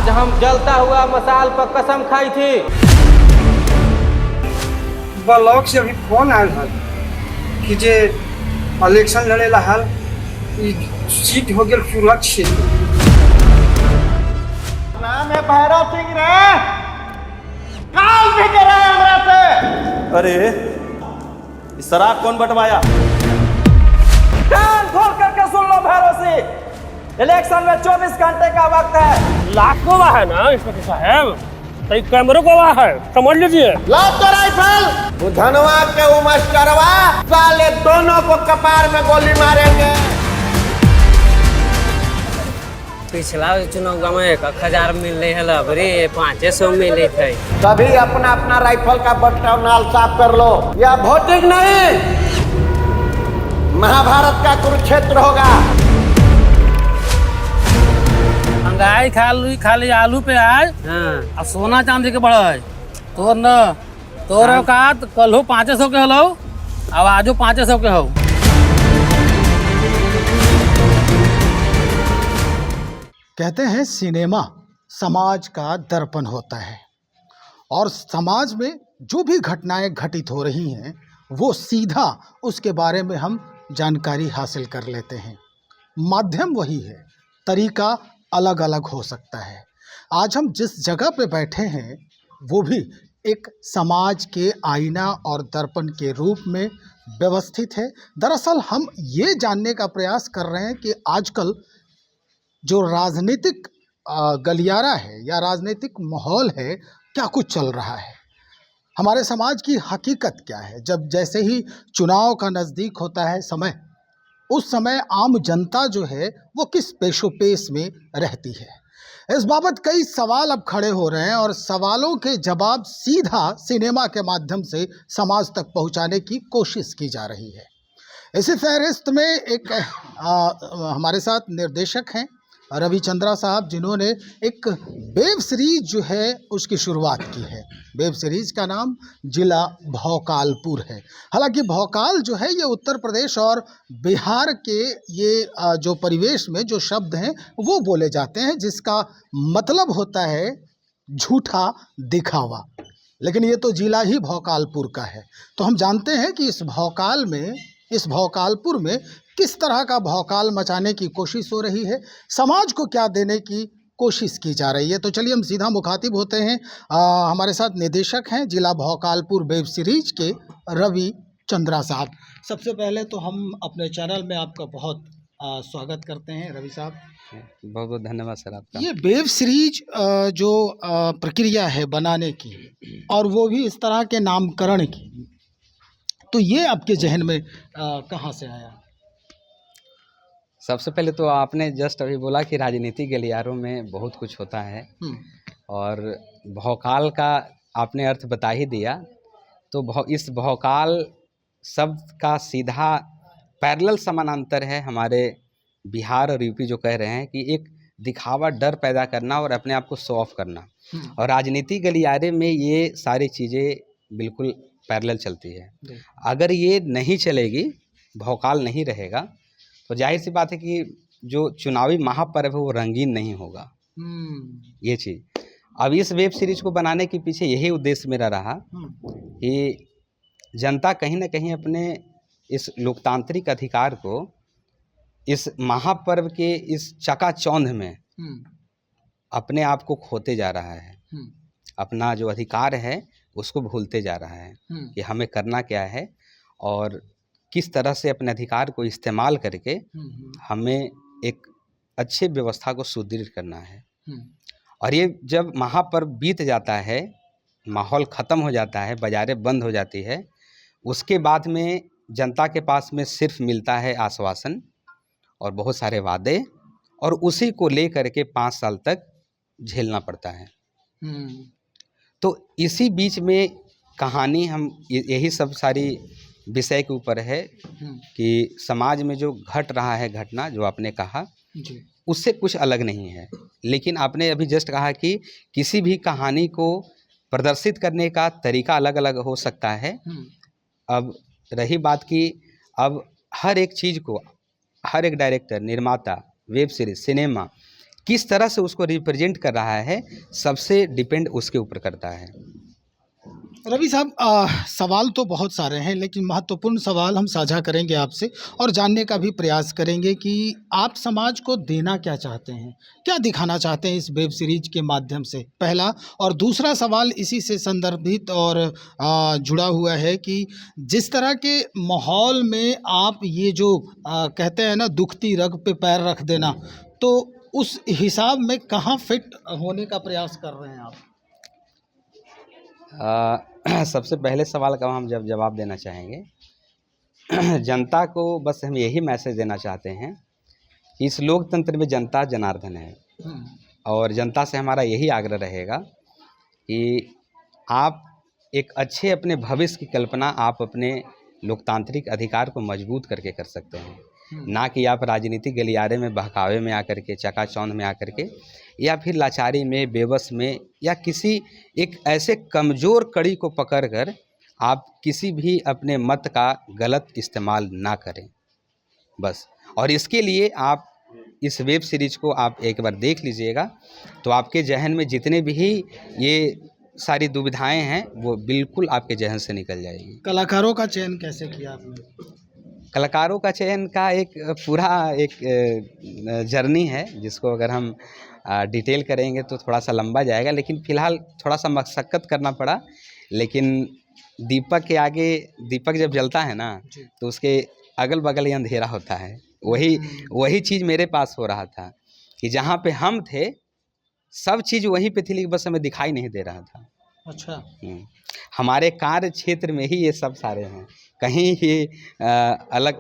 आज हम जलता हुआ मसाल पर कसम खाई थी। ब्लॉक से अभी फोन आयल हल कि जे इलेक्शन लड़ेला हल, ई सीट हो गया सुरक्षित। नाम है भैरव सिंह रे, काल भी करे हमरा से। अरे ये शराब कौन बंटवाया? कान खोल करके सुन लो भैरव सिंह, इलेक्शन में 24 घंटे का वक्त है। लाखों का है ना इंस्पेक्टर साहब, तो कैमरों का वहाँ है, समझ लीजिए। लाओ तो राइफल। धनवा के उमस्टरवा साले दोनों को कपार में गोली मारेंगे। पिछला चुनाव में 1000 मिले है, बड़ी 500 मिले थे। सभी अपना अपना राइफल का बटनाल साफ कर लो, यह वोटिंग नहीं महाभारत का कुरुक्षेत्र होगा। महंगाई खाली आलू प्याज और सोना चांदी के बढ़ा तोर न तोर औकात कल हो 500 के हलो, अब आजो 500 के हो। कहते हैं सिनेमा समाज का दर्पण होता है और समाज में जो भी घटनाएं घटित हो रही हैं वो सीधा उसके बारे में हम जानकारी हासिल कर लेते हैं। माध्यम वही है, तरीका अलग अलग हो सकता है। आज हम जिस जगह पे बैठे हैं वो भी एक समाज के आईना और दर्पण के रूप में व्यवस्थित है। दरअसल हम ये जानने का प्रयास कर रहे हैं कि आजकल जो राजनीतिक गलियारा है या राजनीतिक माहौल है, क्या कुछ चल रहा है, हमारे समाज की हकीकत क्या है। जब जैसे ही चुनाव का नज़दीक होता है समय, उस समय आम जनता जो है वो किस पेशोपेश में रहती है, इस बाबत कई सवाल अब खड़े हो रहे हैं और सवालों के जवाब सीधा सिनेमा के माध्यम से समाज तक पहुंचाने की कोशिश की जा रही है। इसी फहरिस्त में एक हमारे साथ निर्देशक हैं रविचंद्रा साहब, जिन्होंने एक वेब सीरीज जो है उसकी शुरुआत की है। वेब सीरीज का नाम जिला भौकालपुर है। हालांकि भौकाल जो है ये उत्तर प्रदेश और बिहार के ये जो परिवेश में जो शब्द हैं वो बोले जाते हैं, जिसका मतलब होता है झूठा दिखावा, लेकिन ये तो जिला ही भौकालपुर का है। तो हम जानते हैं कि इस भौकालपुर में किस तरह का भौकाल मचाने की कोशिश हो रही है, समाज को क्या देने की कोशिश की जा रही है। तो चलिए हम सीधा मुखातिब होते हैं। हमारे साथ निदेशक हैं जिला भौकालपुर वेब सीरीज के रवि चंद्रा साहब। सबसे पहले तो हम अपने चैनल में आपका बहुत स्वागत करते हैं रवि साहब। बहुत बहुत धन्यवाद सर आपका। ये वेब सीरीज जो प्रक्रिया है बनाने की और वो भी इस तरह के नामकरण की, तो ये आपके जहन में कहाँ से आया? सबसे पहले तो आपने जस्ट अभी बोला कि राजनीतिक गलियारों में बहुत कुछ होता है और भौकाल का आपने अर्थ बता ही दिया। तो इस भौकाल शब्द का सीधा पैरेलल समानांतर है हमारे बिहार और यूपी जो कह रहे हैं कि एक दिखावा, डर पैदा करना और अपने आप को शो ऑफ करना। और राजनीतिक गलियारे में ये सारी चीज़ें बिल्कुल पैरेलल चलती है। अगर ये नहीं चलेगी, भौकाल नहीं रहेगा, तो जाहिर सी बात है कि जो चुनावी महापर्व है वो रंगीन नहीं होगा। ये चीज़ अब इस वेब सीरीज को बनाने के पीछे यही उद्देश्य मेरा रहा कि जनता कहीं ना कहीं अपने इस लोकतांत्रिक अधिकार को इस महापर्व के इस चकाचौंध में अपने आप को खोते जा रहा है। अपना जो अधिकार है उसको भूलते जा रहा है कि हमें करना क्या है और किस तरह से अपने अधिकार को इस्तेमाल करके हमें एक अच्छे व्यवस्था को सुदृढ़ करना है। और ये जब महापर्व बीत जाता है, माहौल ख़त्म हो जाता है, बाज़ारें बंद हो जाती है, उसके बाद में जनता के पास में सिर्फ मिलता है आश्वासन और बहुत सारे वादे, और उसी को ले करके 5 साल तक झेलना पड़ता है। तो इसी बीच में कहानी हम यही सब सारी विषय के ऊपर है कि समाज में जो घट रहा है घटना, जो आपने कहा उससे कुछ अलग नहीं है। लेकिन आपने अभी जस्ट कहा कि किसी भी कहानी को प्रदर्शित करने का तरीका अलग अलग हो सकता है। अब रही बात कि अब हर एक चीज़ को हर एक डायरेक्टर, निर्माता, वेब सीरीज, सिनेमा किस तरह से उसको रिप्रेजेंट कर रहा है, सबसे डिपेंड उसके ऊपर करता है। रवि साहब, सवाल तो बहुत सारे हैं, लेकिन महत्वपूर्ण सवाल हम साझा करेंगे आपसे और जानने का भी प्रयास करेंगे कि आप समाज को देना क्या चाहते हैं, क्या दिखाना चाहते हैं इस वेब सीरीज के माध्यम से, पहला। और दूसरा सवाल इसी से संदर्भित और जुड़ा हुआ है कि जिस तरह के माहौल में आप ये जो कहते हैं ना दुखती रग पे पैर रख देना, तो उस हिसाब में कहाँ फिट होने का प्रयास कर रहे हैं आप? सबसे पहले सवाल का हम जब जवाब देना चाहेंगे जनता को बस हम यही मैसेज देना चाहते हैं कि इस लोकतंत्र में जनता जनार्दन है, और जनता से हमारा यही आग्रह रहेगा कि आप एक अच्छे अपने भविष्य की कल्पना आप अपने लोकतांत्रिक अधिकार को मजबूत करके कर सकते हैं, ना कि आप राजनीतिक गलियारे में बहकावे में आकर के, चकाचौंध में आकर के, या फिर लाचारी में, बेबस में, या किसी एक ऐसे कमज़ोर कड़ी को पकड़कर आप किसी भी अपने मत का गलत इस्तेमाल ना करें बस। और इसके लिए आप इस वेब सीरीज़ को आप एक बार देख लीजिएगा तो आपके जहन में जितने भी ये सारी दुविधाएं हैं वो बिल्कुल आपके जहन से निकल जाएगी। कलाकारों का चयन कैसे किया आपने? कलाकारों का चयन का एक पूरा एक जर्नी है, जिसको अगर हम डिटेल करेंगे तो थोड़ा सा लंबा जाएगा, लेकिन फ़िलहाल थोड़ा सा मशक्क़त करना पड़ा। लेकिन दीपक के आगे दीपक जब जलता है ना तो उसके अगल बगल ही अंधेरा होता है। वही चीज़ मेरे पास हो रहा था कि जहाँ पे हम थे सब चीज़ वहीं पे थी, लेकिन बस हमें दिखाई नहीं दे रहा था। अच्छा। हमारे कार्य क्षेत्र में ही ये सब सारे हैं, कहीं ये अलग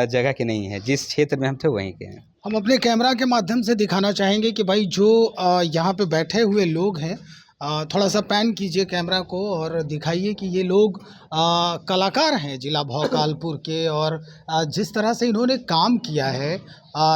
जगह के नहीं है। जिस क्षेत्र में हम थे वहीं के हैं। हम अपने कैमरा के माध्यम से दिखाना चाहेंगे कि भाई जो यहाँ पे बैठे हुए लोग हैं, थोड़ा सा पैन कीजिए कैमरा को और दिखाइए कि ये लोग कलाकार हैं जिला भौकालपुर के, और जिस तरह से इन्होंने काम किया है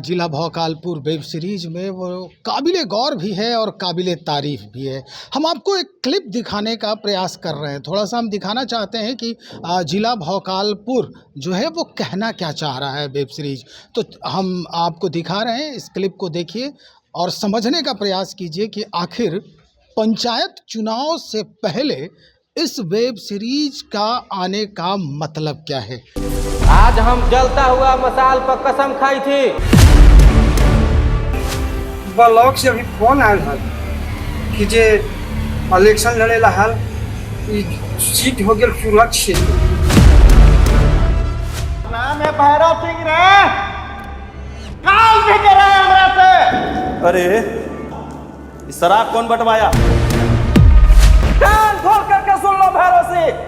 जिला भौकालपुर वेब सीरीज में, वो काबिले गौर भी है और काबिले तारीफ़ भी है। हम आपको एक क्लिप दिखाने का प्रयास कर रहे हैं, थोड़ा सा हम दिखाना चाहते हैं कि जिला भौकालपुर जो है वो कहना क्या चाह रहा है वेब सीरीज। तो हम आपको दिखा रहे हैं, इस क्लिप को देखिए और समझने का प्रयास कीजिए कि आखिर पंचायत चुनाव से पहले इस वेब सीरीज का आने का मतलब क्या है। आज हम जलता हुआ मसाल पर कसम खाई थी। ब्लॉक से अभी फोन आयल है कि जे इलेक्शन लड़ेला हाल सीट हो गया सुरक्षित। नाम है भैरव सिंह रे, काल भी के रहे हमरा से। अरे ये शराब कौन बंटवाया? कान खोल करके सुन लो भैरव सिंह,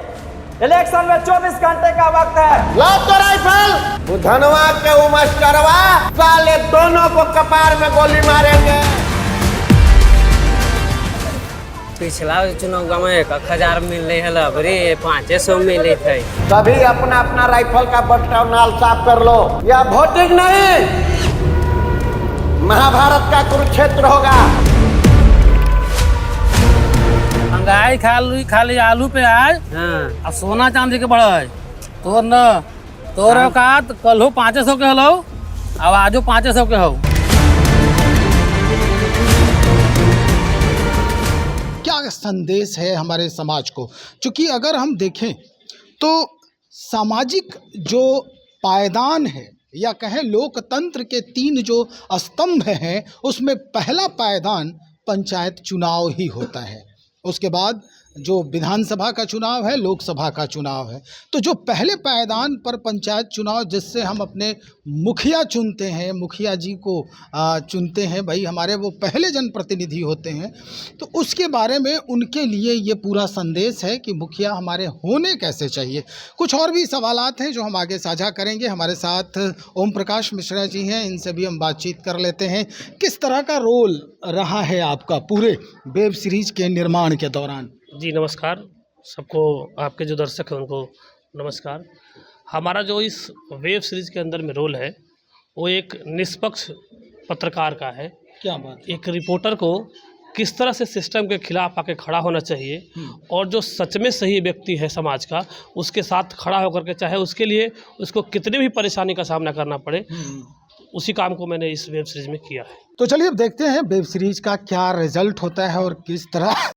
इलेक्शन में 24 घंटे का वक्त है। लो तो राइफल। धनवा के उमस्टरवा साले दोनों को कपार में गोली मारेंगे। पिछला चुनाव में 1000 मिले है, अबरी 500 मिले थे। सभी अपना अपना राइफल का बट्टा नाल साफ कर लो। यह वोटिंग नहीं, महाभारत का कुरुक्षेत्र होगा। महंगाई खाली आलू पे आज और सोना चांदी के बढ़े। तोर न तोर औकात कल 500 के हलो, अब आजो 500 के हो। क्या संदेश है हमारे समाज को? क्योंकि अगर हम देखें तो सामाजिक जो पायदान है या कहें लोकतंत्र के 3 जो स्तंभ हैं, उसमें पहला पायदान पंचायत चुनाव ही होता है। उसके बाद जो विधानसभा का चुनाव है, लोकसभा का चुनाव है। तो जो पहले पायदान पर पंचायत चुनाव, जिससे हम अपने मुखिया चुनते हैं, मुखिया जी को चुनते हैं, भाई हमारे वो पहले जनप्रतिनिधि होते हैं, तो उसके बारे में उनके लिए ये पूरा संदेश है कि मुखिया हमारे होने कैसे चाहिए। कुछ और भी सवालात हैं जो हम आगे साझा करेंगे। हमारे साथ ओम प्रकाश मिश्रा जी हैं, इनसे भी हम बातचीत कर लेते हैं। किस तरह का रोल रहा है आपका पूरे वेब सीरीज के निर्माण के दौरान? जी नमस्कार सबको, आपके जो दर्शक हैं उनको नमस्कार। हमारा जो इस वेब सीरीज़ के अंदर में रोल है वो एक निष्पक्ष पत्रकार का है। क्या बात? एक रिपोर्टर को किस तरह से सिस्टम के खिलाफ आके खड़ा होना चाहिए और जो सच में सही व्यक्ति है समाज का, उसके साथ खड़ा होकर के, चाहे उसके लिए उसको कितनी भी परेशानी का सामना करना पड़े, उसी काम को मैंने इस वेब सीरीज में किया है। तो चलिए अब देखते हैं वेब सीरीज का क्या रिजल्ट होता है और किस तरह